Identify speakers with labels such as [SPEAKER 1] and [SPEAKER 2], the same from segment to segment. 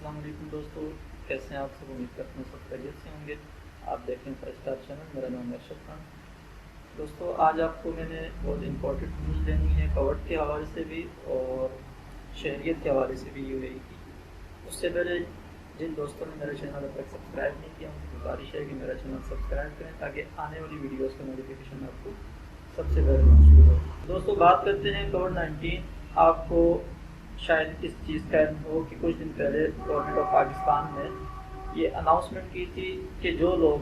[SPEAKER 1] السلام علیکم دوستو، کیسے ہیں آپ سب؟ امید کرتے ہیں سب خیریت سے ہوں گے۔ آپ دیکھیں 5 اسٹار چینل، میرا نام ارشد خان۔ دوستو آج آپ کو میں نے بہت امپورٹنٹ نیوز دینی ہے، کووڈ کے حوالے سے بھی اور شہریت کے حوالے سے بھی UAE کی۔ اس سے پہلے جن دوستوں نے میرا چینل اب تک سبسکرائب نہیں کیا، ان کی گزارش ہے کہ میرا چینل سبسکرائب کریں تاکہ آنے والی ویڈیوز کا نوٹیفیکیشن آپ کو سب سے پہلے موصول ہو۔ دوستو بات کرتے ہیں کووڈ-19۔ آپ کو شاید اس چیز کا علم ہو کہ کچھ دن پہلے گورنمنٹ آف پاکستان نے یہ اناؤنسمنٹ کی تھی کہ جو لوگ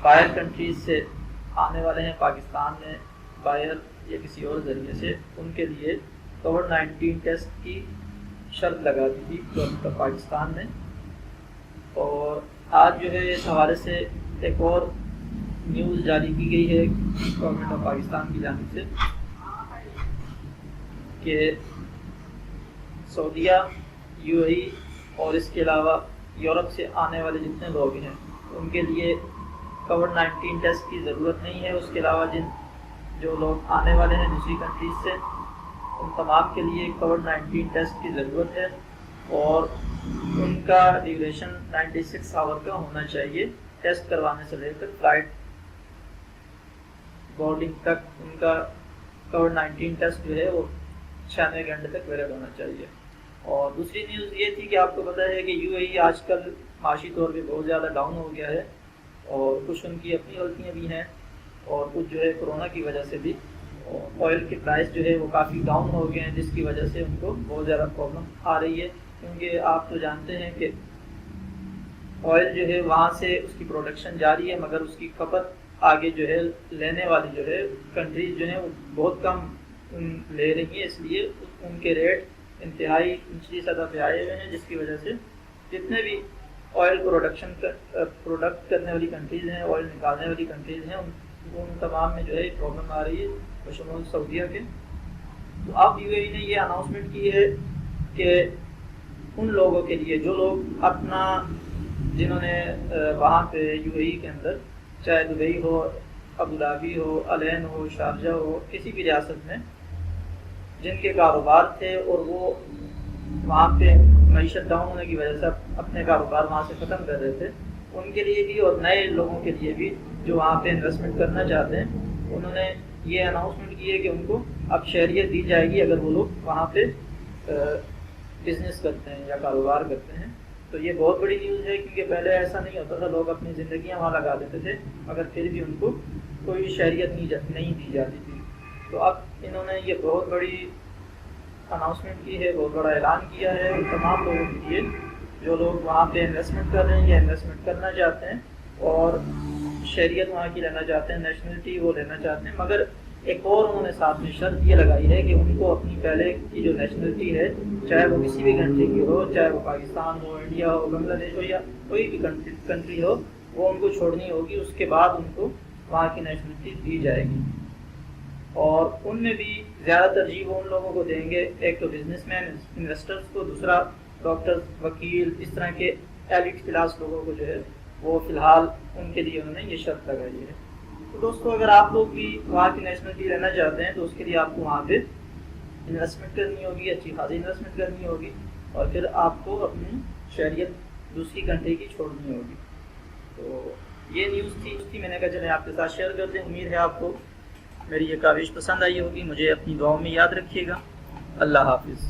[SPEAKER 1] باہر کنٹریز سے آنے والے ہیں پاکستان میں باہر یا کسی اور ذریعے سے، ان کے لیے کووڈ-19 ٹیسٹ کی شرط لگا دی تھی گورنمنٹ آف پاکستان نے۔ اور آج جو ہے اس حوالے سے ایک اور نیوز جاری کی گئی ہے گورنمنٹ آف پاکستان کی جانب سے کہ سعودیہ، UAE اور اس کے علاوہ یورپ سے آنے والے جتنے لوگ ہیں ان کے لیے کووڈ-19 ٹیسٹ کی ضرورت نہیں ہے۔ اس کے علاوہ جو لوگ آنے والے ہیں دوسری کنٹریز سے، ان تمام کے لیے کووڈ-19 ٹیسٹ کی ضرورت ہے اور ان کا ڈیوریشن 96 آور کا ہونا چاہیے۔ ٹیسٹ کروانے سے لے کر فلائٹ بورڈنگ تک ان کا کووڈ-19 ٹیسٹ جو ہے وہ 96 گھنٹے تک ویلڈ ہونا چاہیے۔ اور دوسری نیوز یہ تھی کہ آپ کو پتہ ہے کہ UAE آج کل معاشی طور پہ بہت زیادہ ڈاؤن ہو گیا ہے اور کچھ ان کی اپنی غلطیاں بھی ہیں اور کچھ جو ہے کورونا کی وجہ سے بھی آئل کے پرائس جو ہے وہ کافی ڈاؤن ہو گئے ہیں، جس کی وجہ سے ان کو بہت زیادہ پرابلم آ رہی ہے، کیونکہ آپ تو جانتے ہیں کہ آئل جو ہے وہاں سے اس کی پروڈکشن جاری ہے مگر اس کی کھپت آگے جو ہے لینے والی جو ہے کنٹریز جو ہیں وہ بہت کم لے رہی ہیں، اس لیے ان کے ریٹ انتہائی نچلی سطح پہ آئے ہوئے ہیں، جس کی وجہ سے جتنے بھی آئل پروڈکٹ کرنے والی کنٹریز ہیں، آئل نکالنے والی کنٹریز ہیں، ان تمام میں جو ہے پرابلم آ رہی ہے بشمول سعودیہ کے۔ تو اب UAE نے یہ اناؤنسمنٹ کی ہے کہ ان لوگوں کے لیے جو لوگ اپنا جنہوں نے وہاں پہ UAE کے اندر چاہے دبئی ہو، ابوظہبی ہو، العین ہو، شارجہ ہو، کسی بھی ریاست میں جن کے کاروبار تھے اور وہ وہاں پہ معیشت ڈاؤن ہونے کی وجہ سے اپنے کاروبار وہاں سے ختم کر رہے تھے، ان کے لیے بھی اور نئے لوگوں کے لیے بھی جو وہاں پہ انویسٹمنٹ کرنا چاہتے ہیں، انہوں نے یہ اناؤنسمنٹ کی ہے کہ ان کو اب شہریت دی جائے گی اگر وہ لوگ وہاں پہ بزنس کرتے ہیں یا کاروبار کرتے ہیں۔ تو یہ بہت بڑی نیوز ہے، کیونکہ پہلے ایسا نہیں ہوتا تھا، لوگ اپنی زندگیاں وہاں لگا دیتے تھے مگر پھر بھی ان کو کوئی شہریت نہیں دی جاتی تھی۔ تو اب انہوں نے یہ بہت بڑی اناؤنسمنٹ کی ہے، بہت بڑا اعلان کیا ہے تمام لوگوں کے لیے جو لوگ وہاں پہ انویسٹمنٹ کر رہے ہیں یا انویسٹمنٹ کرنا چاہتے ہیں اور شہریت وہاں کی لینا چاہتے ہیں، نیشنلٹی وہ لینا چاہتے ہیں، مگر ایک اور انہوں نے ساتھ میں شرط یہ لگائی ہے کہ ان کو اپنی پہلے کی جو نیشنلٹی ہے، چاہے وہ کسی بھی کنٹری کی ہو، چاہے وہ پاکستان ہو، انڈیا ہو، بنگلہ دیش ہو یا کوئی بھی کنٹری ہو، وہ ان کو چھوڑنی ہوگی، اس کے بعد ان کو وہاں کی نیشنلٹی دی جائے گی۔ اور ان میں بھی زیادہ ترجیح وہ ان لوگوں کو دیں گے، ایک تو بزنس مین انویسٹرز کو، دوسرا ڈاکٹر، وکیل، اس طرح کے ایلیٹ کلاس لوگوں کو جو ہے وہ فی الحال ان کے لیے انہوں نے یہ شرط لگائی ہے۔ تو دوستو اگر آپ لوگ بھی وہاں کی نیشنلٹی لینا چاہتے ہیں تو اس کے لیے آپ کو وہاں پہ انویسٹمنٹ کرنی ہوگی، اچھی خاصی انویسٹمنٹ کرنی ہوگی اور پھر آپ کو اپنی شہریت دوسری کنٹری کی چھوڑنی ہوگی۔ تو یہ نیوز تھی، میں نے کہا چلیں آپ کے ساتھ شیئر کر دیں۔ امید ہے آپ کو میری یہ کاوش پسند آئی ہوگی، مجھے اپنی دعاؤں میں یاد رکھیے گا۔ اللہ حافظ۔